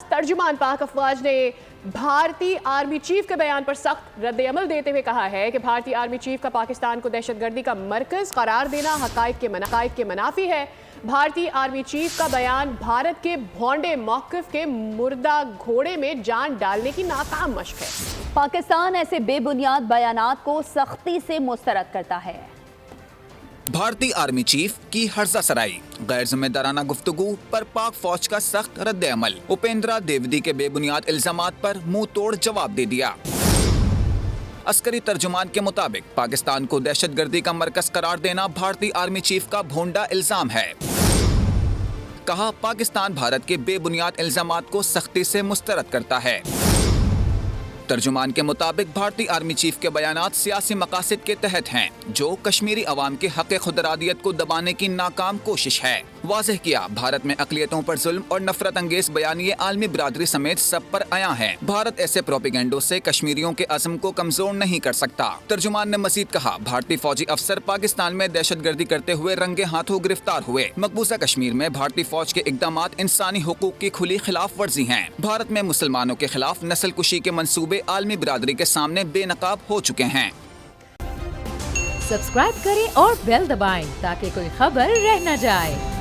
तर्जुमान पाक अफवाज ने भारतीय आर्मी चीफ के बयान पर सख्त रद्द-ए-अमल देते हुए कहा है कि भारतीय आर्मी चीफ का पाकिस्तान को दहशतगर्दी का मरकज करार देना हकाइक के मनाफी है। भारतीय आर्मी चीफ का बयान भारत के भौंडे मौक़िफ़ के मुर्दा घोड़े में जान डालने की नाकाम मशक है। पाकिस्तान ऐसे बेबुनियाद बयानात को सख्ती से मुस्तरद करता है। भारतीय आर्मी चीफ की हर्जा सराई, गैर जिम्मेदाराना गुफ्तगू पर पाक फौज का सख्त रद्द अमल। उपेंद्रा द्विवेदी के बेबुनियाद इल्जामात पर मुंह तोड़ जवाब दे दिया। अस्करी तर्जुमान के मुताबिक पाकिस्तान को दहशतगर्दी का मरकज करार देना भारतीय आर्मी चीफ का भोंडा इल्जाम है। कहा, पाकिस्तान भारत के बेबुनियाद इल्जामात को सख्ती से मुस्तरद करता है। तर्जुमान के मुताबिक भारतीय आर्मी चीफ के बयानात सियासी मकासद के तहत हैं, जो कश्मीरी अवाम के हक़ खुदरादियत को दबाने की नाकाम कोशिश है। वाज़ेह किया, भारत में अक़लियतों पर जुल्म और नफरत अंगेज बयानिए आलमी बिरादरी समेत सब पर आया है। भारत ऐसे प्रोपेगेंडो से कश्मीरियों के अज़्म को कमजोर नहीं कर सकता। तर्जुमान ने मजीद कहा, भारतीय फौजी अफसर पाकिस्तान में दहशतगर्दी करते हुए रंगे हाथों गिरफ्तार हुए। मकबूजा कश्मीर में भारतीय फौज के इक़दामात इंसानी हुकूक की खुली खिलाफ वर्जी हैं। भारत में मुसलमानों के खिलाफ नस्ल कुशी के मंसूबे आलमी बिरादरी के सामने बेनकाब हो चुके हैं। सब्सक्राइब करें और बेल दबाएं ताकि कोई खबर रह न जाए।